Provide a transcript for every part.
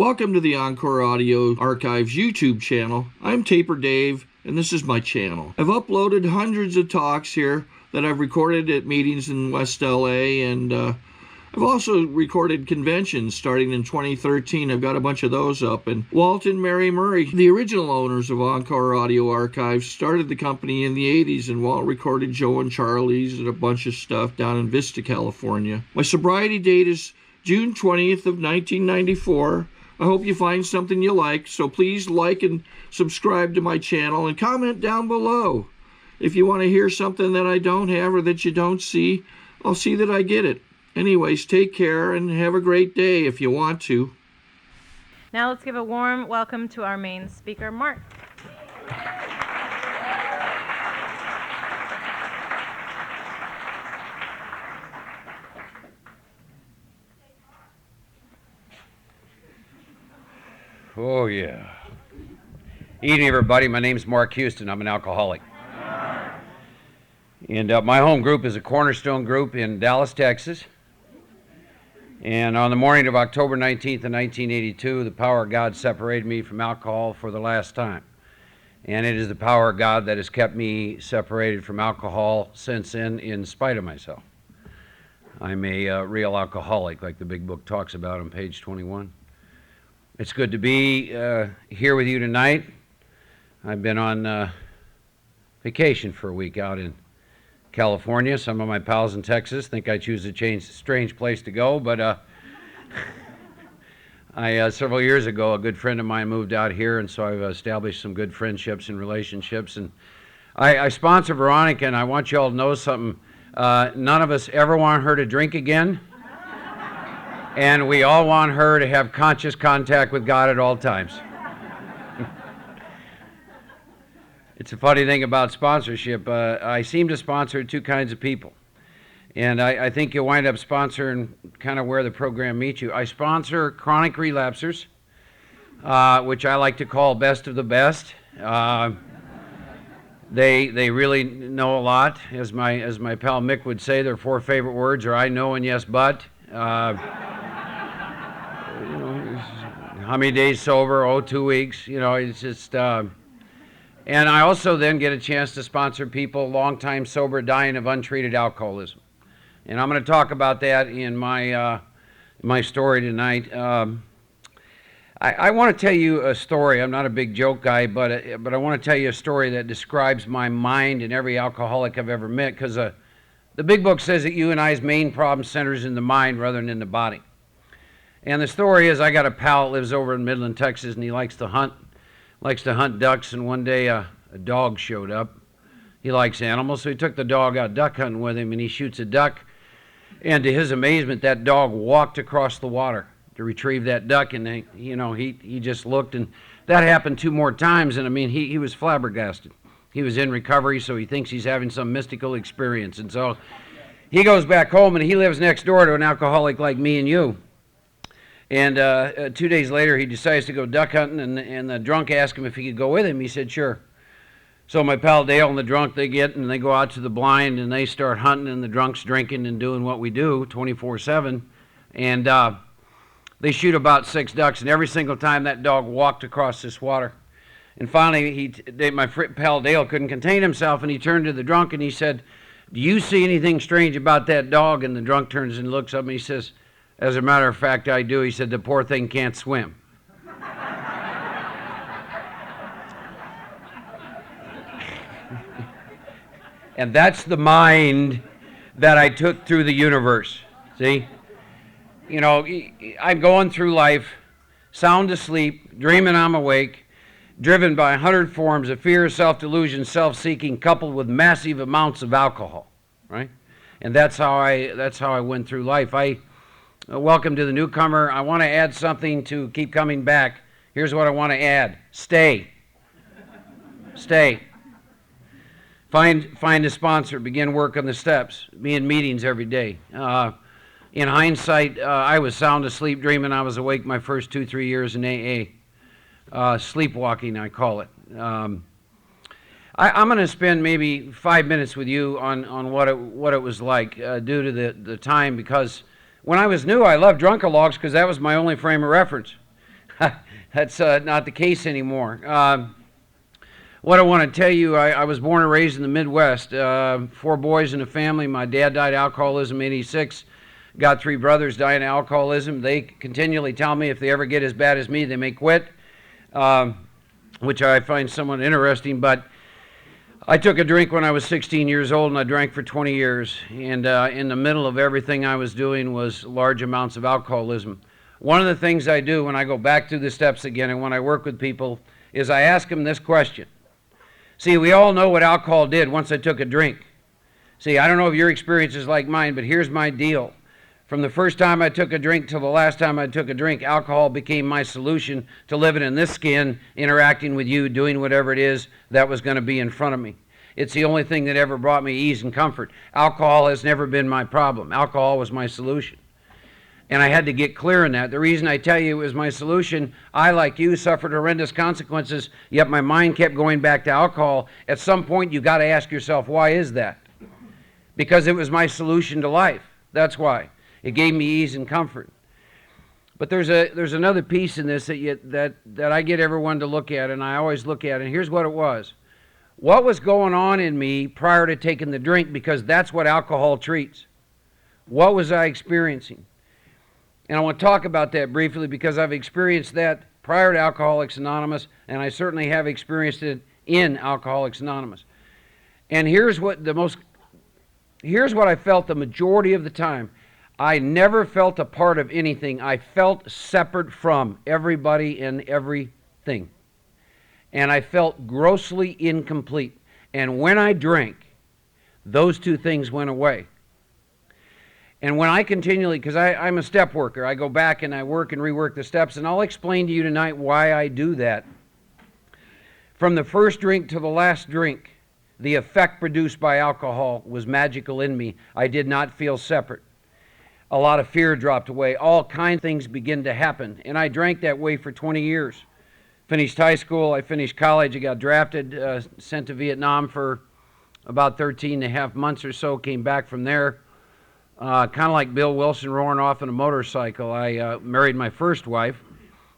Welcome to the Encore Audio Archives YouTube channel. I'm Taper Dave, and this is my channel. I've uploaded hundreds of talks here that I've recorded at meetings in West LA, and I've also recorded conventions starting in 2013. I've got a bunch of those up. And Walt and Mary Murray, the original owners of Encore Audio Archives, started the company in the 80s, and Walt recorded Joe and Charlie's and a bunch of stuff down in Vista, California. My sobriety date is June 20th of 1994. I hope you find something you like, so please like and subscribe to my channel and comment down below. If you want to hear something that I don't have or that you don't see, I'll see that I get it. Anyways, take care and have a great day if you want to. Now let's give a warm welcome to our main speaker, Mark. Oh, yeah. Evening, everybody. My name's Mark Houston. I'm an alcoholic. And my home group is a Cornerstone group in Dallas, Texas. And on the morning of October 19th of 1982, the power of God separated me from alcohol for the last time. And it is the power of God that has kept me separated from alcohol since then, in spite of myself. I'm a real alcoholic, like the big book talks about on page 21. It's good to be here with you tonight. I've been on vacation for a week out in California. Some of my pals in Texas think I choose a strange place to go, but several years ago, a good friend of mine moved out here, and so I've established some good friendships and relationships. And I sponsor Veronica, and I want you all to know something. None of us ever want her to drink again. And we all want her to have conscious contact with God at all times. It's a funny thing about sponsorship. I seem to sponsor two kinds of people. And I think you'll wind up sponsoring kind of where the program meets you. I sponsor chronic relapsers, which I like to call best of the best. They really know a lot. As my pal Mick would say, their four favorite words are I know and yes but. How many days sober? Oh, 2 weeks. It's just... And I also then get a chance to sponsor people long time sober dying of untreated alcoholism. And I'm going to talk about that in my story tonight. I want to tell you a story. I'm not a big joke guy, but I want to tell you a story that describes my mind and every alcoholic I've ever met, because the big book says that you and I's main problem centers in the mind rather than in the body. And the story is, I got a pal that lives over in Midland, Texas, and he likes to hunt ducks, and one day a dog showed up. He likes animals, so he took the dog out duck hunting with him, and he shoots a duck, and to his amazement, that dog walked across the water to retrieve that duck, and he just looked, and that happened 2 more times, and he was flabbergasted. He was in recovery, so he thinks he's having some mystical experience, and so he goes back home, and he lives next door to an alcoholic like me and you. And 2 days later, he decides to go duck hunting, and the drunk asked him if he could go with him. He said, sure. So my pal Dale and the drunk, they go out to the blind, and they start hunting, and the drunk's drinking and doing what we do 24/7. And they shoot about 6 ducks, and every single time that dog walked across this water. And finally, my pal Dale couldn't contain himself, and he turned to the drunk, and he said, do you see anything strange about that dog? And the drunk turns and looks up, and he says, as a matter of fact, I do. He said, the poor thing can't swim. And that's the mind that I took through the universe. See? I'm going through life, sound asleep, dreaming I'm awake, driven by 100 forms of fear, self-delusion, self-seeking, coupled with massive amounts of alcohol, right? And that's how I went through life. Welcome to the newcomer. I want to add something to keep coming back. Here's what I want to add. Stay. Stay. Find a sponsor. Begin work on the steps. Be in meetings every day. In hindsight, I was sound asleep dreaming I was awake my first 2-3 years in AA. Sleepwalking, I call it. I'm going to spend maybe 5 minutes with you on what it was like due to the time, because when I was new, I loved drunk-a-logs because that was my only frame of reference. That's not the case anymore. What I want to tell you, I was born and raised in the Midwest. 4 boys in a family. My dad died of alcoholism in '86. Got 3 brothers dying of alcoholism. They continually tell me if they ever get as bad as me, they may quit, which I find somewhat interesting. But I took a drink when I was 16 years old, and I drank for 20 years. And in the middle of everything I was doing was large amounts of alcoholism. One of the things I do when I go back through the steps again and when I work with people is I ask them this question. See, we all know what alcohol did once I took a drink. See, I don't know if your experience is like mine, but here's my deal. From the first time I took a drink till the last time I took a drink, alcohol became my solution to living in this skin, interacting with you, doing whatever it is that was going to be in front of me. It's the only thing that ever brought me ease and comfort. Alcohol has never been my problem. Alcohol was my solution. And I had to get clear on that. The reason I tell you it was my solution, I, like you, suffered horrendous consequences, yet my mind kept going back to alcohol. At some point, you got to ask yourself, why is that? Because it was my solution to life. That's why. It gave me ease and comfort. But there's another piece in this that I get everyone to look at, and I always look at, and here's what it was. What was going on in me prior to taking the drink? Because that's what alcohol treats. What was I experiencing? And I want to talk about that briefly because I've experienced that prior to Alcoholics Anonymous, and I certainly have experienced it in Alcoholics Anonymous. And here's what I felt the majority of the time. I never felt a part of anything. I felt separate from everybody and everything. And I felt grossly incomplete. And when I drank, those 2 things went away. And when I continually, because I'm a step worker, I go back and I work and rework the steps, and I'll explain to you tonight why I do that. From the first drink to the last drink, the effect produced by alcohol was magical in me. I did not feel separate. A lot of fear dropped away. All kinds of things began to happen. And I drank that way for 20 years. Finished high school, I finished college, I got drafted, sent to Vietnam for about 13 and a half months or so, came back from there. Kind of like Bill Wilson roaring off on a motorcycle. I married my first wife.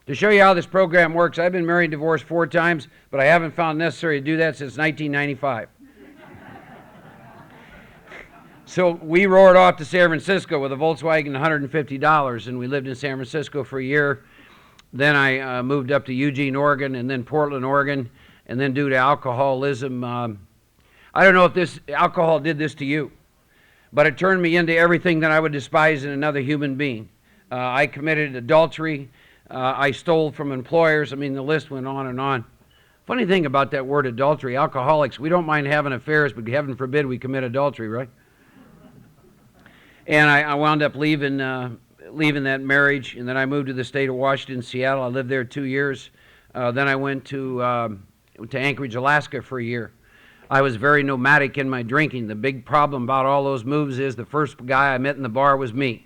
To show you how this program works, I've been married and divorced 4 times, but I haven't found it necessary to do that since 1995. So we roared off to San Francisco with a Volkswagen $150, and we lived in San Francisco for a year. Then I moved up to Eugene, Oregon, and then Portland, Oregon, and then due to alcoholism, I don't know if this alcohol did this to you, but it turned me into everything that I would despise in another human being. I committed adultery. I stole from employers. I mean, the list went on and on. Funny thing about that word adultery, alcoholics, we don't mind having affairs, but heaven forbid we commit adultery, right? And I wound up leaving that marriage, and then I moved to the state of Washington, Seattle. I lived there 2 years. Then I went to Anchorage, Alaska for a year. I was very nomadic in my drinking. The big problem about all those moves is the first guy I met in the bar was me.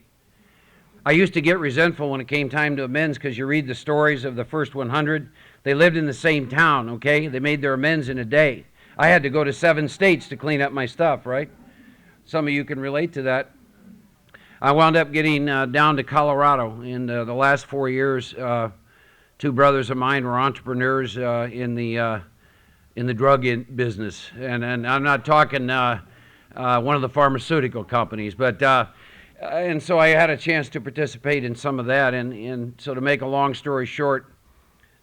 I used to get resentful when it came time to amends because you read the stories of the first 100. They lived in the same town, okay? They made their amends in a day. I had to go to 7 states to clean up my stuff, right? Some of you can relate to that. I wound up getting down to Colorado. In the last 4 years, 2 brothers of mine were entrepreneurs in the drug business. And I'm not talking one of the pharmaceutical companies, but and so I had a chance to participate in some of that. And so to make a long story short,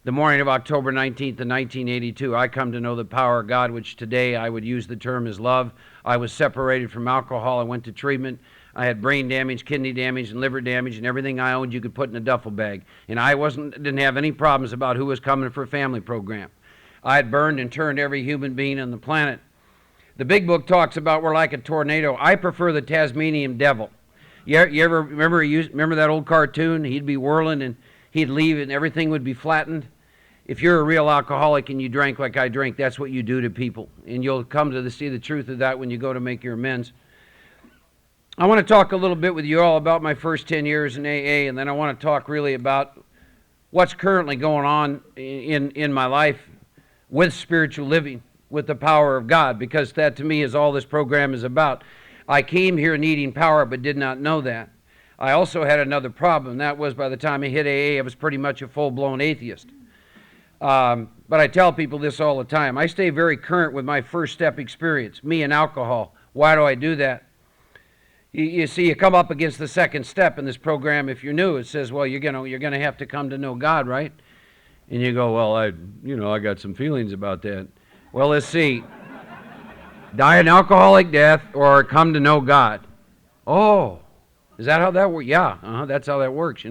the morning of October 19th of 1982, I come to know the power of God, which today I would use the term is love. I was separated from alcohol. I went to treatment. I had brain damage, kidney damage, and liver damage, and everything I owned you could put in a duffel bag. And I didn't have any problems about who was coming for a family program. I had burned and turned every human being on the planet. The big book talks about we're like a tornado. I prefer the Tasmanian devil. You ever remember that old cartoon? He'd be whirling and he'd leave and everything would be flattened. If you're a real alcoholic and you drank like I drank, that's what you do to people. And you'll come to see the truth of that when you go to make your amends. I want to talk a little bit with you all about my first 10 years in AA, and then I want to talk really about what's currently going on in my life with spiritual living, with the power of God, because that to me is all this program is about. I came here needing power but did not know that. I also had another problem, and that was by the time I hit AA, I was pretty much a full-blown atheist. But I tell people this all the time. I stay very current with my first step experience, me and alcohol. Why do I do that? You see, you come up against the second step in this program. If you're new, it says, well, you're gonna have to come to know God, right? And you go, well, I got some feelings about that. Well, let's see. Die an alcoholic death or come to know God. Oh, is that how that works? Yeah, that's how that works,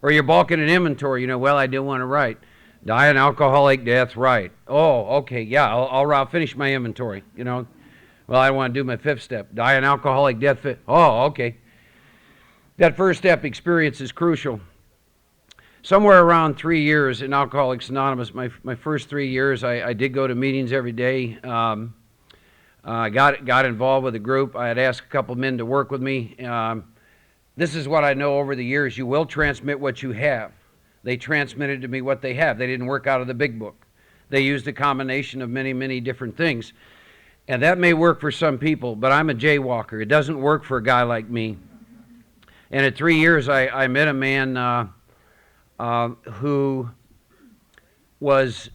Or you're balking an inventory, well, I didn't want to write. Die an alcoholic death, right. Oh, okay, yeah, I'll finish my inventory, Well, I want to do my fifth step. Die an alcoholic death. Oh, okay. That first step experience is crucial. Somewhere around 3 years in Alcoholics Anonymous, my first 3 years, I did go to meetings every day. I got involved with a group. I had asked a couple men to work with me. This is what I know over the years. You will transmit what you have. They transmitted to me what they have. They didn't work out of the big book. They used a combination of many, many different things. And that may work for some people, but I'm a jaywalker. It doesn't work for a guy like me. And at 3 years, I met a man who was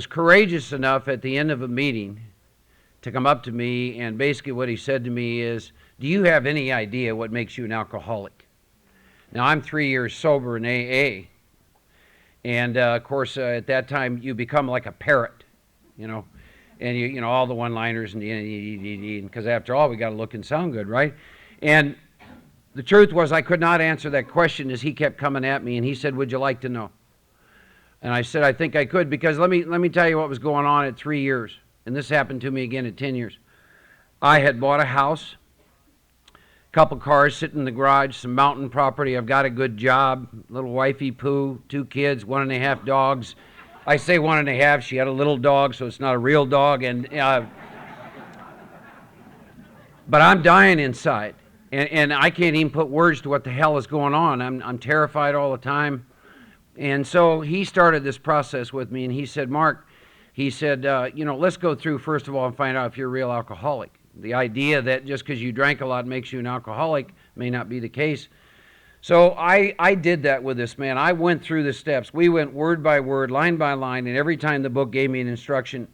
courageous enough at the end of a meeting to come up to me, and basically what he said to me is, do you have any idea what makes you an alcoholic? Now, I'm 3 years sober in AA, and of course, at that time, you become like a parrot, and you all the one-liners and because after all, we got to look and sound good, right? And the truth was, I could not answer that question as he kept coming at me, and he said, would you like to know? And I said, I think I could, because let me tell you what was going on at 3 years, and this happened to me again at 10 years. I had bought a house, a couple cars sitting in the garage, some mountain property. I've got a good job, little wifey poo, 2 kids, 1.5 dogs. I say 1.5. She had a little dog, so it's not a real dog. But I'm dying inside, and I can't even put words to what the hell is going on. I'm terrified all the time. And so he started this process with me, and he said, Mark, let's go through first of all and find out if you're a real alcoholic. The idea that just because you drank a lot makes you an alcoholic may not be the case. So I did that with this man. I went through the steps. We went word by word, line by line, and every time the book gave me an instruction,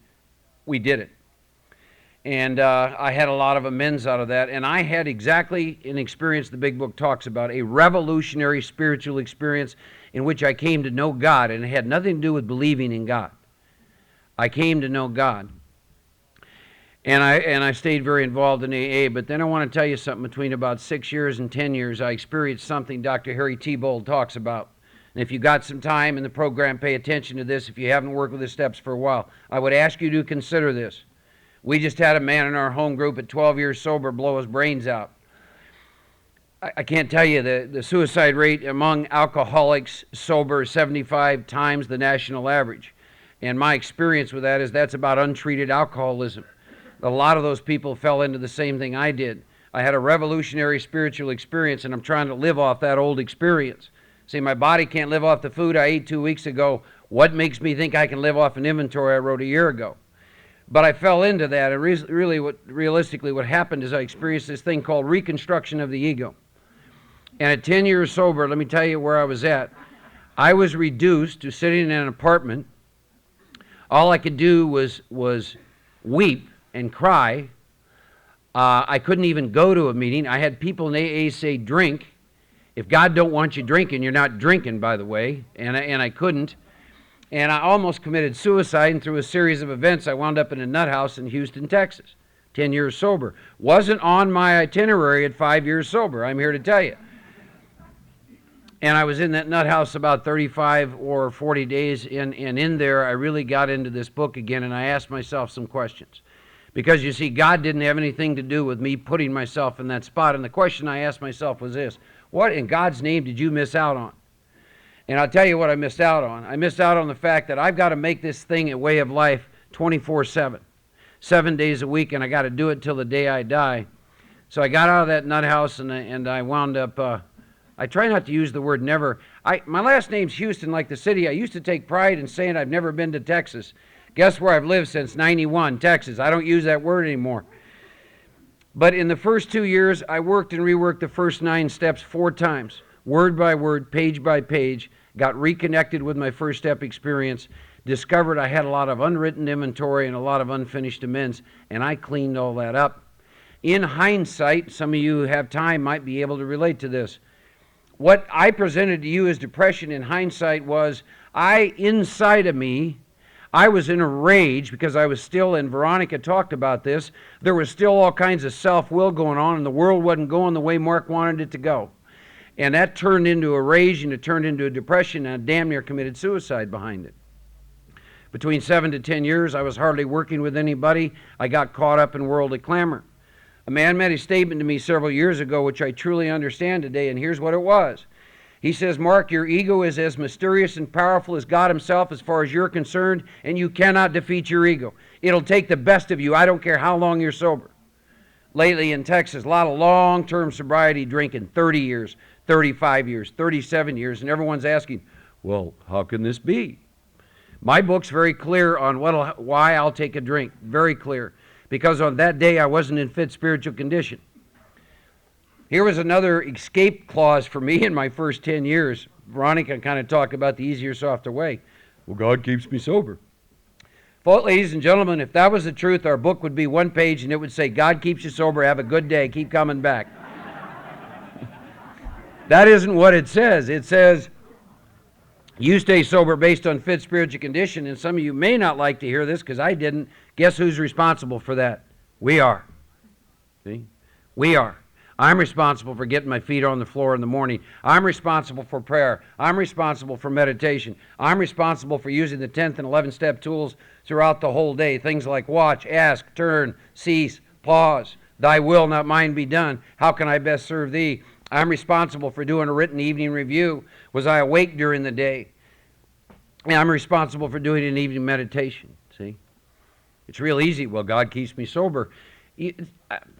we did it. And I had a lot of amends out of that, and I had exactly an experience the big book talks about, a revolutionary spiritual experience in which I came to know God, and it had nothing to do with believing in God. I came to know God. And I stayed very involved in AA, but then I want to tell you something. Between about 6 years and 10 years, I experienced something Dr. Harry T-Bold talks about. And if you got some time in the program, pay attention to this. If you haven't worked with the steps for a while, I would ask you to consider this. We just had a man in our home group at 12 years sober blow his brains out. I can't tell you, the suicide rate among alcoholics sober is 75 times the national average. And my experience with that is that's about untreated alcoholism. A lot of those people fell into the same thing I did. I had a revolutionary spiritual experience, and I'm trying to live off that old experience. See, my body can't live off the food I ate 2 weeks ago. What makes me think I can live off an inventory I wrote a year ago? But I fell into that, and realistically what happened is I experienced this thing called reconstruction of the ego. And at 10 years sober, let me tell you where I was at. I was reduced to sitting in an apartment. All I could do was weep and cry. I couldn't even go to a meeting. I had people in AA say, drink. If God don't want you drinking, you're not drinking, by the way. And I couldn't. And I almost committed suicide, and through a series of events, I wound up in a nut house in Houston, Texas. 10 years sober. Wasn't on my itinerary at 5 years sober, I'm here to tell you. And I was in that nut house about 35 or 40 days, and in there, I really got into this book again, and I asked myself some questions. Because you see, God didn't have anything to do with me putting myself in that spot. And the question I asked myself was this: what in God's name did you miss out on? And I'll tell you what I missed out on. I missed out on the fact that I've got to make this thing a way of life 24/7, 7 days a week, and I got to do it till the day I die. So I got out of that nut house, and I wound up, I try not to use the word never. My last name's Houston, like the city. I used to take pride in saying I've never been to Texas. Guess where I've lived since 91, Texas. I don't use that word anymore. But in the first 2 years, I worked and reworked the first 9 steps 4 times, word by word, page by page, got reconnected with my first step experience, discovered I had a lot of unwritten inventory and a lot of unfinished amends, and I cleaned all that up. In hindsight, some of you who have time might be able to relate to this. What I presented to you as depression in hindsight was inside of me, I was in a rage because I was still, and Veronica talked about this, there was still all kinds of self-will going on and the world wasn't going the way Mark wanted it to go. And that turned into a rage and it turned into a depression and I damn near committed suicide behind it. Between 7 to 10 years, I was hardly working with anybody. I got caught up in worldly clamor. A man made a statement to me several years ago, which I truly understand today, and here's what it was. He says, Mark, your ego is as mysterious and powerful as God himself as far as you're concerned, and you cannot defeat your ego. It'll take the best of you. I don't care how long you're sober. Lately in Texas, a lot of long-term sobriety drinking, 30 years, 35 years, 37 years, and everyone's asking, well, how can this be? My book's very clear on why I'll take a drink, very clear, because on that day I wasn't in fit spiritual condition. Here was another escape clause for me in my first 10 years. Veronica kind of talked about the easier, softer way. Well, God keeps me sober. Well, ladies and gentlemen, if that was the truth, our book would be 1 page and it would say, God keeps you sober, have a good day, keep coming back. That isn't what it says. It says, you stay sober based on fit spiritual condition, and some of you may not like to hear this because I didn't. Guess who's responsible for that? We are. See? We are. I'm responsible for getting my feet on the floor in the morning. I'm responsible for prayer. I'm responsible for meditation. I'm responsible for using the 10th and 11th step tools throughout the whole day. Things like watch, ask, turn, cease, pause. Thy will, not mine, be done. How can I best serve thee? I'm responsible for doing a written evening review. Was I awake during the day? And I'm responsible for doing an evening meditation. See? It's real easy. Well, God keeps me sober.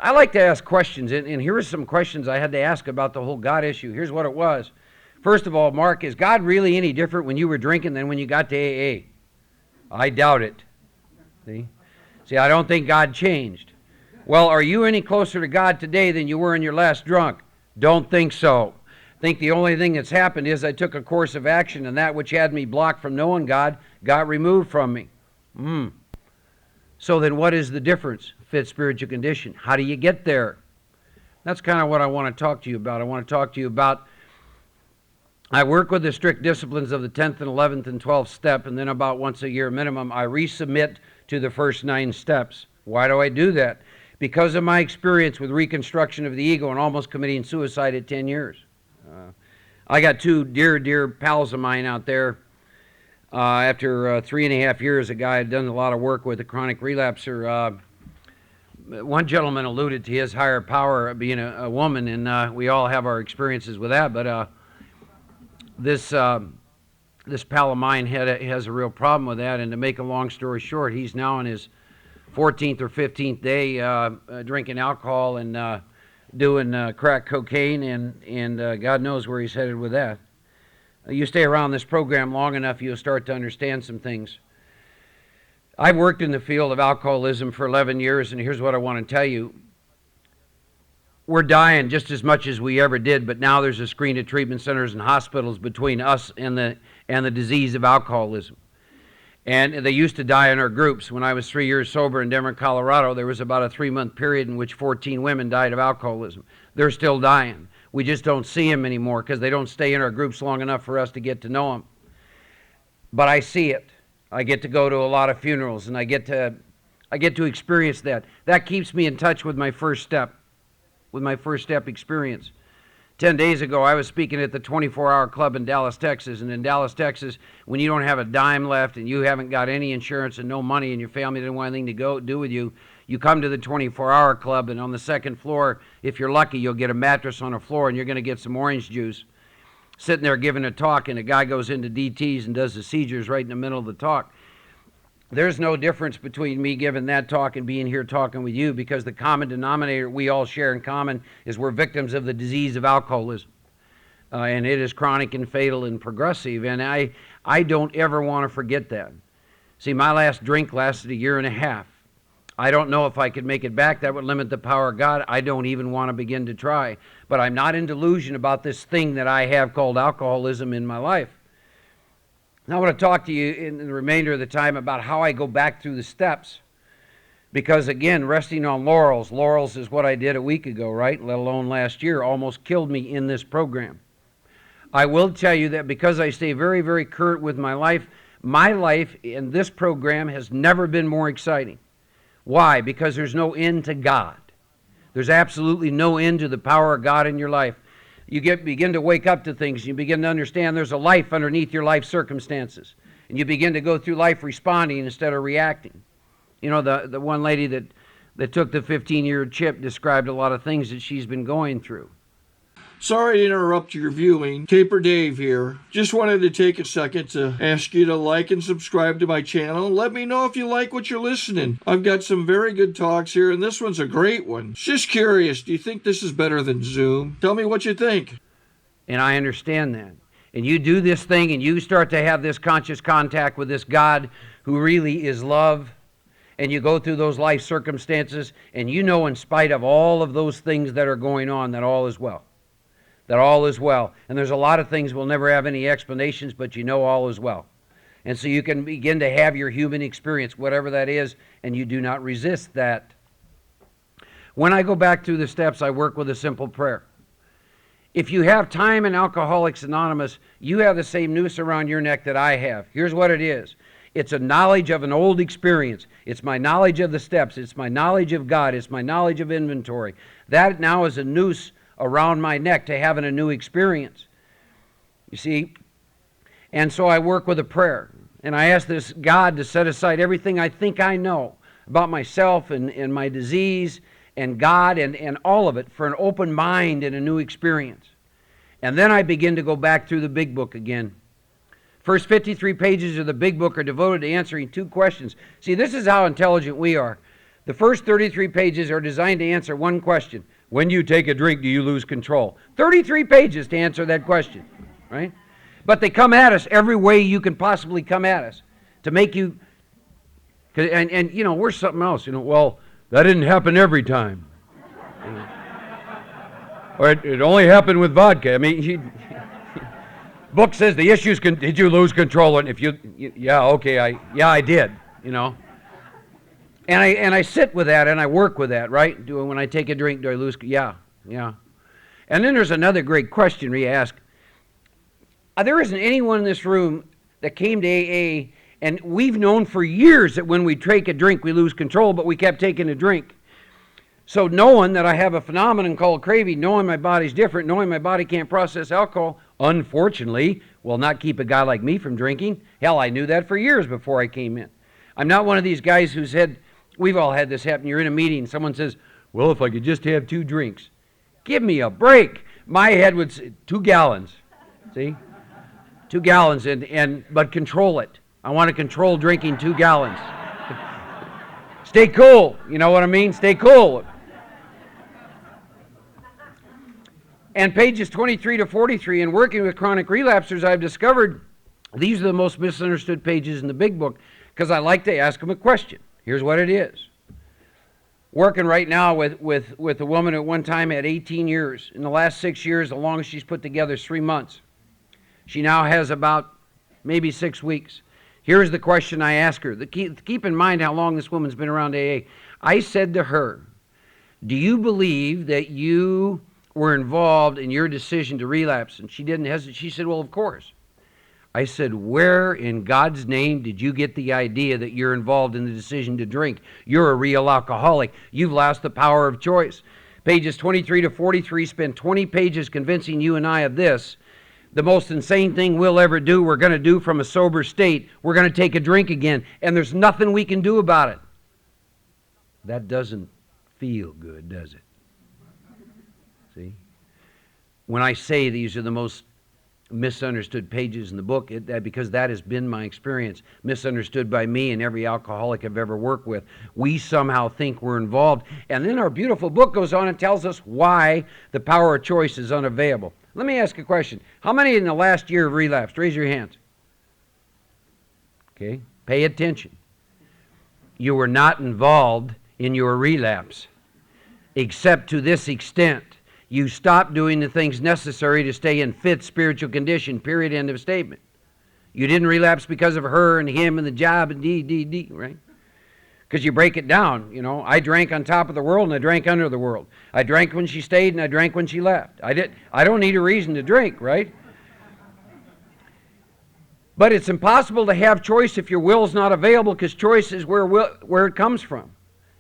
I like to ask questions, and here are some questions I had to ask about the whole God issue. Here's what it was. First of all, Mark, is God really any different when you were drinking than when you got to AA? I doubt it. See, I don't think God changed. Well, are you any closer to God today than you were in your last drunk? Don't think so. I think the only thing that's happened is I took a course of action, and that which had me blocked from knowing God got removed from me. So then what is the difference? Fit spiritual condition. How do you get there? That's kind of what I want to talk to you about. I want to talk to you about, I work with the strict disciplines of the 10th and 11th and 12th step, and then about once a year minimum, I resubmit to the first 9 steps. Why do I do that? Because of my experience with reconstruction of the ego and almost committing suicide at 10 years. I got 2 dear pals of mine out there. After 3.5 years, a guy had done a lot of work with a chronic relapser. One gentleman alluded to his higher power being a woman, and we all have our experiences with that. But this pal of mine has a real problem with that. And to make a long story short, he's now in his 14th or 15th day drinking alcohol and doing crack cocaine, and God knows where he's headed with that. You stay around this program long enough, you'll start to understand some things. I've worked in the field of alcoholism for 11 years, and here's what I want to tell you. We're dying just as much as we ever did, but now there's a screen of treatment centers and hospitals between us and the disease of alcoholism. And they used to die in our groups. When I was 3 years sober in Denver, Colorado, there was about a 3-month period in which 14 women died of alcoholism. They're still dying. We just don't see them anymore because they don't stay in our groups long enough for us to get to know them. But I see it. I get to go to a lot of funerals, and I get to experience that. That keeps me in touch with my first step experience. 10 days ago, I was speaking at the 24-hour club in Dallas, Texas. And in Dallas, Texas, when you don't have a dime left and you haven't got any insurance and no money and your family didn't want anything to do with you, you come to the 24-hour club, and on the second floor, if you're lucky, you'll get a mattress on the floor and you're going to get some orange juice. Sitting there giving a talk, and a guy goes into DTs and does the seizures right in the middle of the talk. There's no difference between me giving that talk and being here talking with you, because the common denominator we all share in common is we're victims of the disease of alcoholism. And it is chronic and fatal and progressive, and I don't ever want to forget that. See, my last drink lasted 1.5 years. I don't know if I could make it back. That would limit the power of God. I don't even want to begin to try. But I'm not in delusion about this thing that I have called alcoholism in my life. Now I want to talk to you in the remainder of the time about how I go back through the steps. Because again, resting on laurels. Laurels is what I did a week ago, right? Let alone last year. Almost killed me in this program. I will tell you that because I stay very, very current with my life in this program has never been more exciting. Why? Because there's no end to God. There's absolutely no end to the power of God in your life. You begin to wake up to things. You begin to understand there's a life underneath your life circumstances. And you begin to go through life responding instead of reacting. You know, the one lady that took the 15-year chip described a lot of things that she's been going through. Sorry to interrupt your viewing. Taper Dave here. Just wanted to take a second to ask you to like and subscribe to my channel. Let me know if you like what you're listening. I've got some very good talks here, and this one's a great one. Just curious, do you think this is better than Zoom? Tell me what you think. And I understand that. And you do this thing, and you start to have this conscious contact with this God who really is love, and you go through those life circumstances, and you know in spite of all of those things that are going on that all is well. That all is well. And there's a lot of things we'll never have any explanations, but you know all is well. And so you can begin to have your human experience, whatever that is, and you do not resist that. When I go back through the steps, I work with a simple prayer. If you have time in Alcoholics Anonymous, you have the same noose around your neck that I have. Here's what it is. It's a knowledge of an old experience. It's my knowledge of the steps. It's my knowledge of God. It's my knowledge of inventory. That now is a noose around my neck to having a new experience. You see? And so I work with a prayer. And I ask this God to set aside everything I think I know about myself and my disease and God and all of it for an open mind and a new experience. And then I begin to go back through the big book again. First 53 pages of the big book are devoted to answering two questions. See, this is how intelligent we are. The first 33 pages are designed to answer one question. When you take a drink, do you lose control? 33 pages to answer that question, right? But they come at us every way you can possibly come at us to make you, and you know, we're something else. You know, well, that didn't happen every time. You know. Or it only happened with vodka. I mean, book says the issues, did you lose control? And if yeah, okay, I did, you know. And I sit with that and I work with that, right? When I take a drink, do I lose? Yeah. And then there's another great question where you ask, there isn't anyone in this room that came to AA, and we've known for years that when we take a drink, we lose control, but we kept taking a drink. So knowing that I have a phenomenon called craving, knowing my body's different, knowing my body can't process alcohol, unfortunately, will not keep a guy like me from drinking. Hell, I knew that for years before I came in. I'm not one of these guys who said, we've all had this happen. You're in a meeting, someone says, well, if I could just have 2 drinks. Give me a break. My head would say, 2 gallons. See? 2 gallons, but control it. I want to control drinking 2 gallons. Stay cool. You know what I mean? Stay cool. And pages 23 to 43, in working with chronic relapsers, I've discovered these are the most misunderstood pages in the big book because I like to ask them a question. Here's what it is. Working right now with a woman at one time had 18 years. In the last 6 years, the longest she's put together is 3 months. She now has about maybe 6 weeks. Here's the question I ask her. Keep in mind how long this woman's been around AA. I said to her, do you believe that you were involved in your decision to relapse? And she didn't hesitate. She said, well, of course. I said, where in God's name did you get the idea that you're involved in the decision to drink? You're a real alcoholic. You've lost the power of choice. Pages 23 to 43 spend 20 pages convincing you and I of this. The most insane thing we'll ever do, we're going to do from a sober state. We're going to take a drink again, and there's nothing we can do about it. That doesn't feel good, does it? See? When I say these are the most misunderstood pages in the book, because that has been my experience, misunderstood by me and every alcoholic I've ever worked with. We somehow think we're involved, and then our beautiful book goes on and tells us why the power of choice is unavailable. Let me ask a question. How many in the last year have relapsed? Raise your hands. Okay, pay attention. You were not involved in your relapse, except to this extent. You stop doing the things necessary to stay in fit spiritual condition, period, end of statement. You didn't relapse because of her and him and the job and D, right? Because you break it down, you know. I drank on top of the world and I drank under the world. I drank when she stayed and I drank when she left. I don't need a reason to drink, right? But it's impossible to have choice if your will is not available, because choice is where it comes from.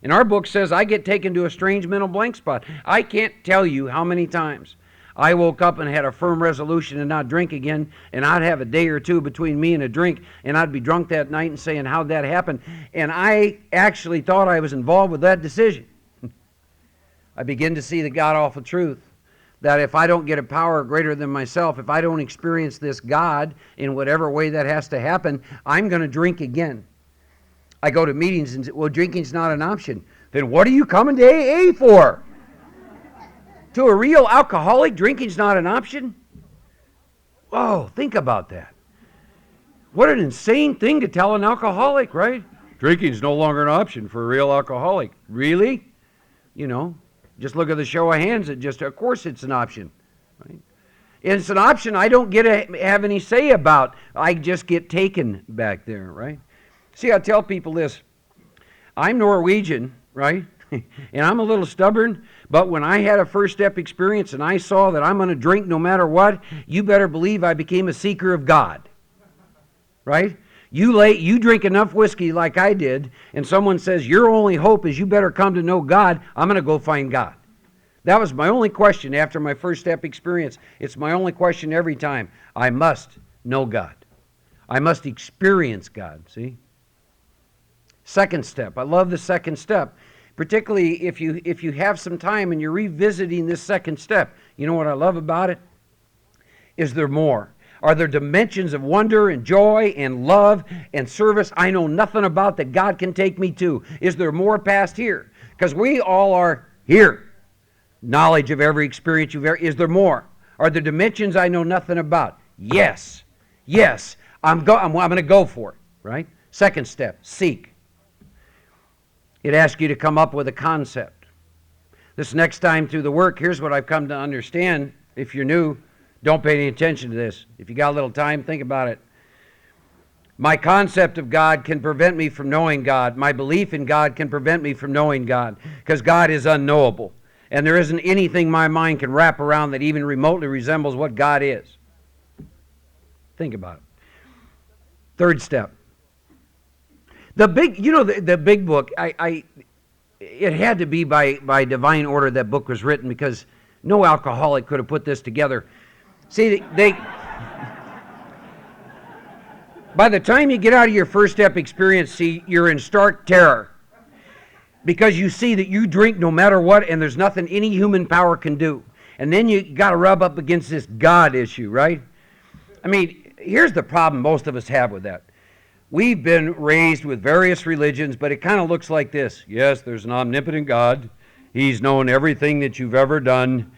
And our book says I get taken to a strange mental blank spot. I can't tell you how many times I woke up and had a firm resolution to not drink again, and I'd have a day or two between me and a drink, and I'd be drunk that night and saying, how'd that happen? And I actually thought I was involved with that decision. I begin to see the god-awful truth that if I don't get a power greater than myself, if I don't experience this God in whatever way that has to happen, I'm going to drink again. I go to meetings and say, well, drinking's not an option. Then what are you coming to AA for? To a real alcoholic, drinking's not an option? Whoa, think about that. What an insane thing to tell an alcoholic, right? Drinking's no longer an option for a real alcoholic. Really? You know, just look at the show of hands. Of course it's an option. Right? It's an option I don't get to have any say about. I just get taken back there, right? See, I tell people this. I'm Norwegian, right? And I'm a little stubborn, but when I had a first step experience and I saw that I'm going to drink no matter what, you better believe I became a seeker of God, right? You drink enough whiskey like I did, and someone says your only hope is you better come to know God, I'm going to go find God. That was my only question after my first step experience. It's my only question every time. I must know God. I must experience God, see? Second step. I love the second step. Particularly if you have some time and you're revisiting this second step. You know what I love about it? Is there more? Are there dimensions of wonder and joy and love and service I know nothing about that God can take me to? Is there more past here? Because we all are here. Knowledge of every experience you've ever. Is there more? Are there dimensions I know nothing about? Yes. Yes. I'm going to go for it, right? Second step, seek. It asks you to come up with a concept. This next time through the work, here's what I've come to understand. If you're new, don't pay any attention to this. If you got a little time, think about it. My concept of God can prevent me from knowing God. My belief in God can prevent me from knowing God, because God is unknowable. And there isn't anything my mind can wrap around that even remotely resembles what God is. Think about it. Third step. The big book, it had to be by divine order that book was written, because no alcoholic could have put this together. See, by the time you get out of your first step experience, see, you're in stark terror, because you see that you drink no matter what, and there's nothing any human power can do. And then you got to rub up against this God issue, right? I mean, here's the problem most of us have with that. We've been raised with various religions, but it kind of looks like this. Yes, there's an omnipotent God. He's known everything that you've ever done,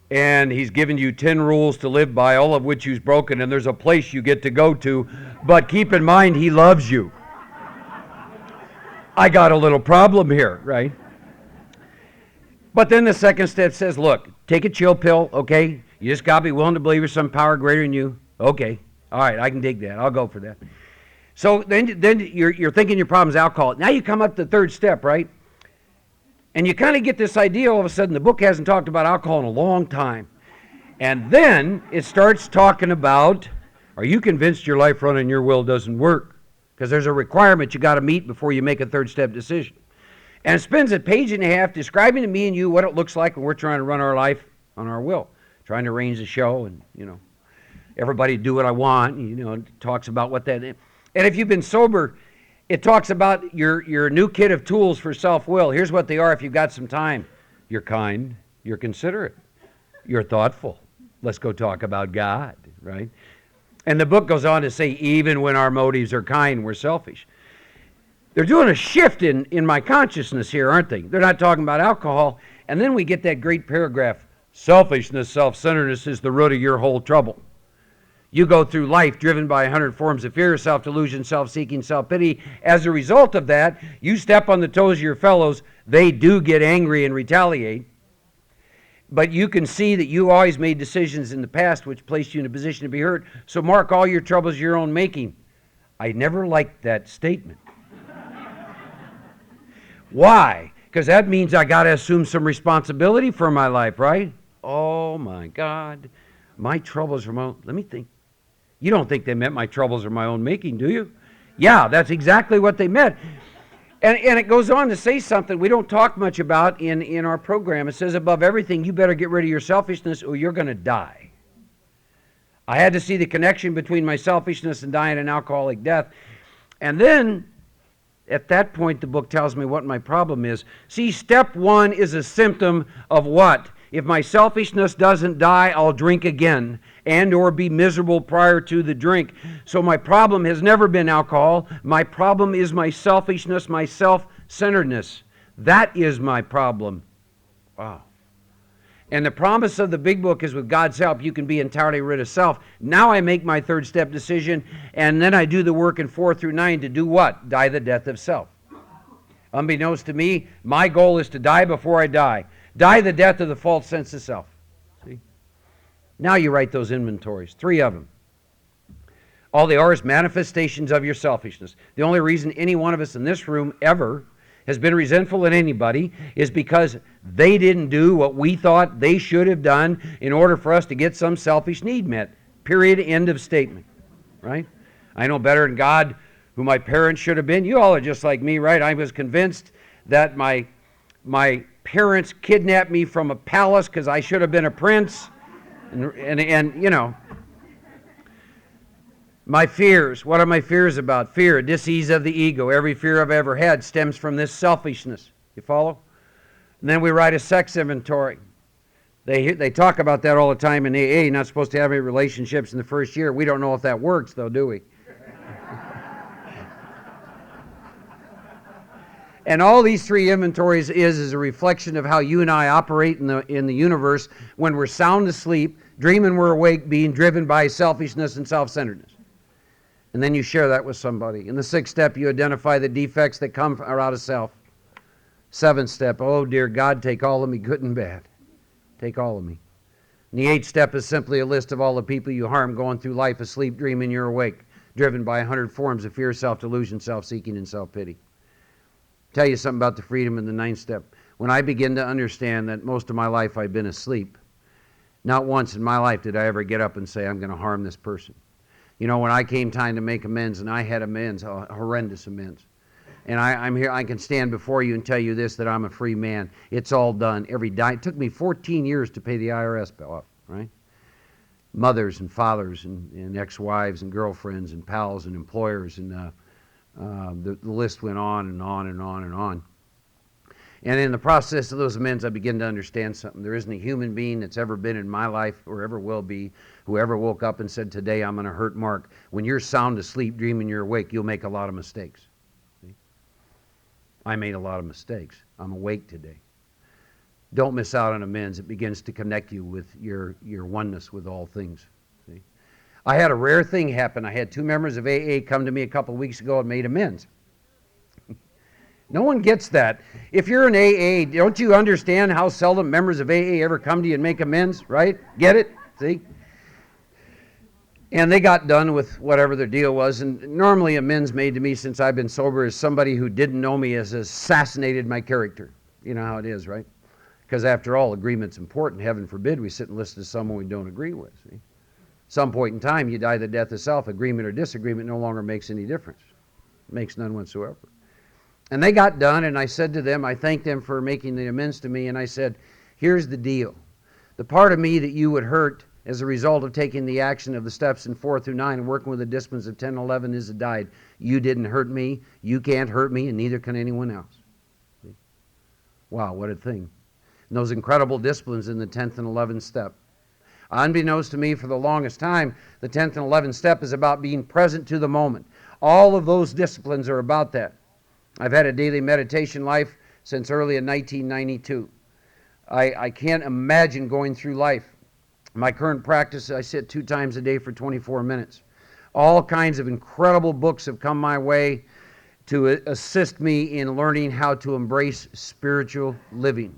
and He's given you 10 rules to live by, all of which you've broken, and there's a place you get to go to, but keep in mind He loves you. I got a little problem here, right? But then the second step says, look, take a chill pill, okay? You just got to be willing to believe there's some power greater than you. Okay, all right, I can dig that. I'll go for that. So then you're thinking your problem's alcohol. Now you come up to the third step, right? And you kind of get this idea all of a sudden the book hasn't talked about alcohol in a long time. And then it starts talking about, are you convinced your life running your will doesn't work? Because there's a requirement you got to meet before you make a third step decision. And it spends a page and a half describing to me and you what it looks like when we're trying to run our life on our will. Trying to arrange the show and, everybody do what I want. It talks about what that is. And if you've been sober, it talks about your new kit of tools for self-will. Here's what they are if you've got some time. You're kind. You're considerate. You're thoughtful. Let's go talk about God, right? And the book goes on to say, even when our motives are kind, we're selfish. They're doing a shift in my consciousness here, aren't they? They're not talking about alcohol. And then we get that great paragraph, selfishness, self-centeredness is the root of your whole trouble. You go through life driven by 100 forms of fear, self-delusion, self-seeking, self-pity. As a result of that, you step on the toes of your fellows. They do get angry and retaliate. But you can see that you always made decisions in the past which placed you in a position to be hurt. So mark all your troubles your own making. I never liked that statement. Why? Because that means I got to assume some responsibility for my life, right? Oh my God. My troubles are my own. Let me think. You don't think they meant my troubles are my own making, do you? Yeah, that's exactly what they meant. And it goes on to say something we don't talk much about in our program. It says, above everything, you better get rid of your selfishness or you're going to die. I had to see the connection between my selfishness and dying an alcoholic death. And then, at that point, the book tells me what my problem is. See, step one is a symptom of what? If my selfishness doesn't die, I'll drink again and or be miserable prior to the drink. So my problem has never been alcohol. My problem is my selfishness, my self-centeredness. That is my problem. Wow. And the promise of the big book is with God's help, you can be entirely rid of self. Now I make my third step decision, and then I do the work in 4 through 9 to do what? Die the death of self. Unbeknownst to me, my goal is to die before I die. Die the death of the false sense of self. See? Now you write those inventories, 3 of them. All they are is manifestations of your selfishness. The only reason any one of us in this room ever has been resentful at anybody is because they didn't do what we thought they should have done in order for us to get some selfish need met. Period. End of statement. Right? I know better than God who my parents should have been. You all are just like me, right? I was convinced that my parents kidnapped me from a palace because I should have been a prince. And you know, my fears. What are my fears about? Fear, dis-ease of the ego. Every fear I've ever had stems from this selfishness. You follow? And then we write a sex inventory. They talk about that all the time in AA. You're not supposed to have any relationships in the first year. We don't know if that works, though, do we? And all these 3 inventories is a reflection of how you and I operate in the universe when we're sound asleep, dreaming we're awake, being driven by selfishness and self-centeredness. And then you share that with somebody. In the 6th step, you identify the defects that come out of self. 7th step, oh dear God, take all of me, good and bad. Take all of me. And the 8th step is simply a list of all the people you harm going through life asleep, dreaming you're awake, driven by 100 forms of fear, self-delusion, self-seeking, and self-pity. Tell you something about the freedom in the 9th step. When I begin to understand that most of my life I've been asleep, not once in my life did I ever get up and say, I'm going to harm this person. You know, when I came time to make amends, and I had amends, horrendous amends. And I'm here, I can stand before you and tell you this, that I'm a free man. It's all done. It took me 14 years to pay the IRS bill off, right? Mothers and fathers and ex-wives and girlfriends and pals and employers, and the list went on and on and on and on. And in the process of those amends, I begin to understand something. There isn't a human being that's ever been in my life or ever will be who ever woke up and said, today I'm going to hurt Mark. When you're sound asleep, dreaming you're awake, you'll make a lot of mistakes. See? I made a lot of mistakes. I'm awake today. Don't miss out on amends. It begins to connect you with your oneness with all things. See? I had a rare thing happen. I had 2 members of AA come to me a couple of weeks ago and made amends. No one gets that. If you're in AA, don't you understand how seldom members of AA ever come to you and make amends, right? Get it? See? And they got done with whatever their deal was. And normally amends made to me since I've been sober is somebody who didn't know me has assassinated my character. You know how it is, right? Because after all, agreement's important. Heaven forbid we sit and listen to someone we don't agree with. See? Some point in time, you die the death of self. Agreement or disagreement no longer makes any difference. It makes none whatsoever. And they got done, and I said to them, I thanked them for making the amends to me, and I said, here's the deal. The part of me that you would hurt as a result of taking the action of the steps in 4 through 9 and working with the disciplines of 10 and 11 is it died. You didn't hurt me, you can't hurt me, and neither can anyone else. See? Wow, what a thing. And those incredible disciplines in the 10th and 11th step. Unbeknownst to me for the longest time, the 10th and 11th step is about being present to the moment. All of those disciplines are about that. I've had a daily meditation life since early in 1992. I can't imagine going through life My current practice, I sit 2 times a day for 24 minutes. All kinds of incredible books have come my way to assist me in learning how to embrace spiritual living.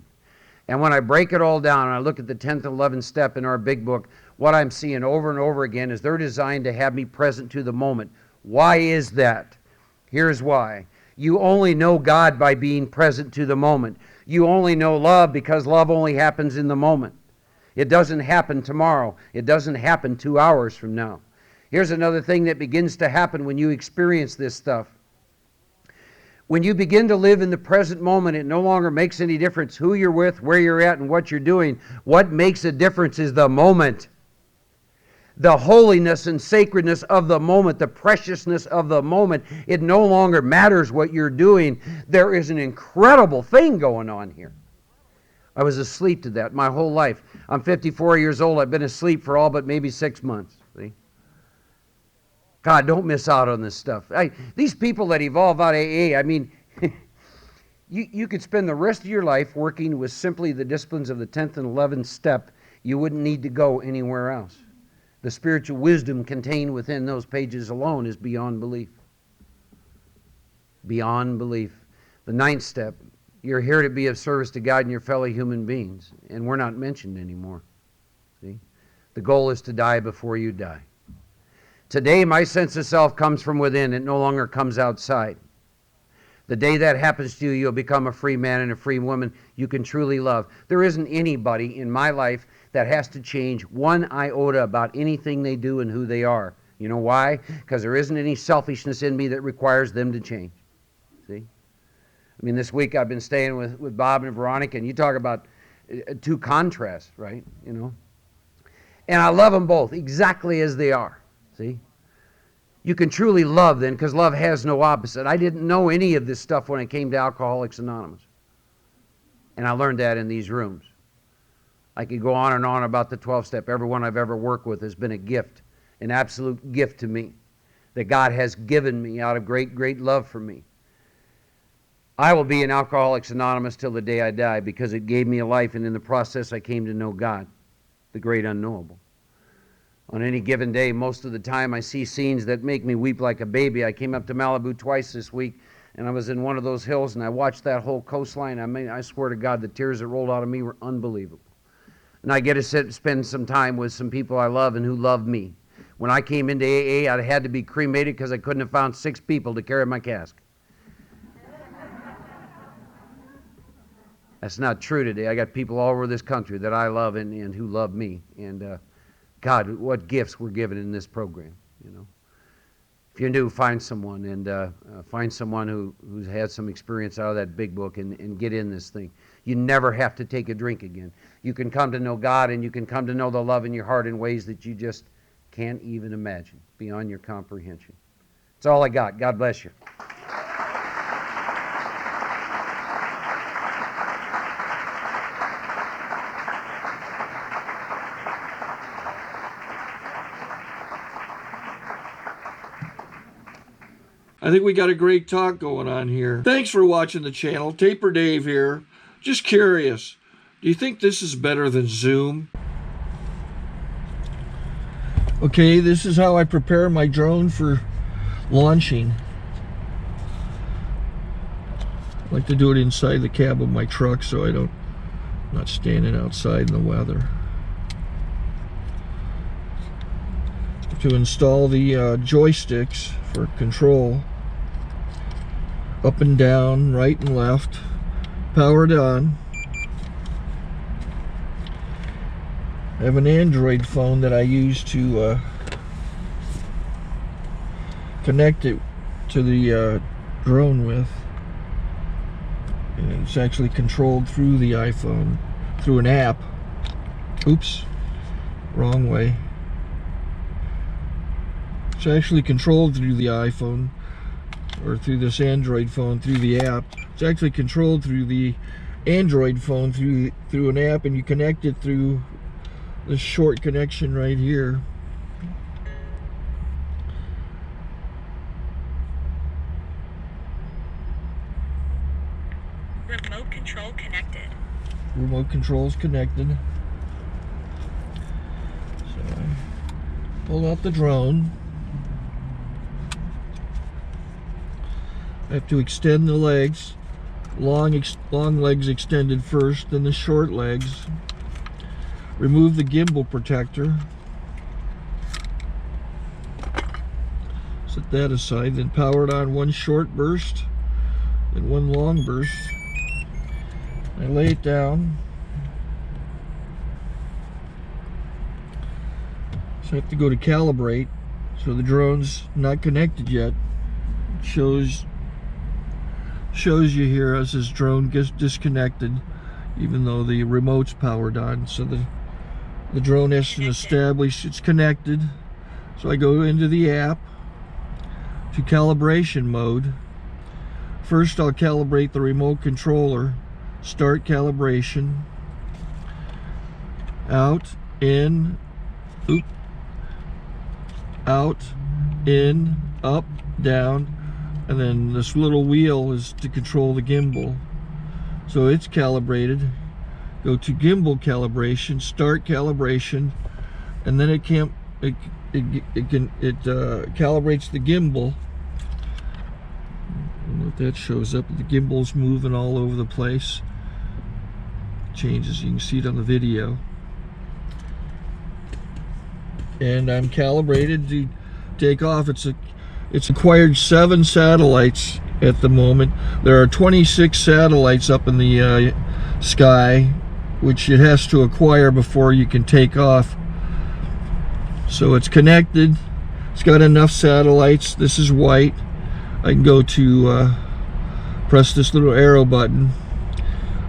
And when I break it all down and I look at the 10th and 11th step in our big book, what I'm seeing over and over again is they're designed to have me present to the moment. Why is that? Here's why. You only know God by being present to the moment. You only know love because love only happens in the moment. It doesn't happen tomorrow. It doesn't happen 2 hours from now. Here's another thing that begins to happen when you experience this stuff. When you begin to live in the present moment, it no longer makes any difference who you're with, where you're at, and what you're doing. What makes a difference is the moment. The holiness and sacredness of the moment, the preciousness of the moment. It no longer matters what you're doing. There is an incredible thing going on here. I was asleep to that my whole life. I'm 54 years old. I've been asleep for all but maybe 6 months. See? God, don't miss out on this stuff. These people that evolve out of AA, I mean, you could spend the rest of your life working with simply the disciplines of the 10th and 11th step. You wouldn't need to go anywhere else. The spiritual wisdom contained within those pages alone is beyond belief. Beyond belief. The 9th step, you're here to be of service to God and your fellow human beings, and we're not mentioned anymore. See? The goal is to die before you die. Today, my sense of self comes from within. It no longer comes outside. The day that happens to you, you'll become a free man and a free woman you can truly love. There isn't anybody in my life that has to change one iota about anything they do and who they are. You know why? Because there isn't any selfishness in me that requires them to change. See? I mean, this week I've been staying with Bob and Veronica, and you talk about two contrasts, right? You know? And I love them both exactly as they are. See? You can truly love then, because love has no opposite. I didn't know any of this stuff when I came to Alcoholics Anonymous. And I learned that in these rooms. I could go on and on about the 12-step. Everyone I've ever worked with has been a gift, an absolute gift to me, that God has given me out of great, great love for me. I will be in Alcoholics Anonymous till the day I die because it gave me a life, and in the process I came to know God, the great unknowable. On any given day, most of the time I see scenes that make me weep like a baby. I came up to Malibu twice this week, and I was in one of those hills, and I watched that whole coastline. I mean, I swear to God, the tears that rolled out of me were unbelievable. And I get to spend some time with some people I love and who love me. When I came into AA, I had to be cremated because I couldn't have found 6 people to carry my casket. That's not true today. I got people all over this country that I love and who love me. And God, what gifts we're given in this program, you know. If you're new, find someone and find someone who's had some experience out of that big book and get in this thing. You never have to take a drink again. You can come to know God, and you can come to know the love in your heart in ways that you just can't even imagine, beyond your comprehension. That's all I got. God bless you. I think we got a great talk going on here. Thanks for watching the channel. Taper Dave here. Just curious, do you think this is better than Zoom? Okay, this is how I prepare my drone for launching. I like to do it inside the cab of my truck so I'm not standing outside in the weather. To install the joysticks for control, up and down, right and left, powered on. I have an Android phone that I use to connect it to the drone with. And it's actually controlled through the iPhone, through an app. Oops, wrong way. It's actually controlled through the iPhone, or through this Android phone, through the app. It's actually controlled through the Android phone, through an app, and you connect it through this short connection right here. Remote control connected. Remote control's connected. Pull out the drone. I have to extend the legs. Long legs extended first, then the short legs. Remove the gimbal protector. Set that aside, then power it on one short burst and one long burst. I lay it down. So I have to go to calibrate. So the drone's not connected yet. It shows you here as this drone gets disconnected, even though the remote's powered on. So the drone has to establish it's connected. So I go into the app to calibration mode. First I'll calibrate the remote controller. Start calibration. Out, in, oop, out, in, up, down, and then this little wheel is to control the gimbal. So it's calibrated. Go to gimbal calibration, start calibration, and then it calibrates the gimbal. I don't know if that shows up. The gimbal's moving all over the place. Changes, you can see it on the video. And I'm calibrated to take off. It's acquired 7 satellites at the moment. There are 26 satellites up in the sky, which it has to acquire before you can take off. So it's connected. It's got enough satellites. This is white. I can go to press this little arrow button,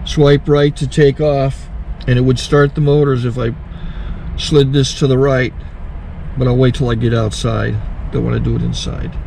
swipe right to take off, and it would start the motors if I slid this to the right. But I'll wait till I get outside. Don't want to do it inside.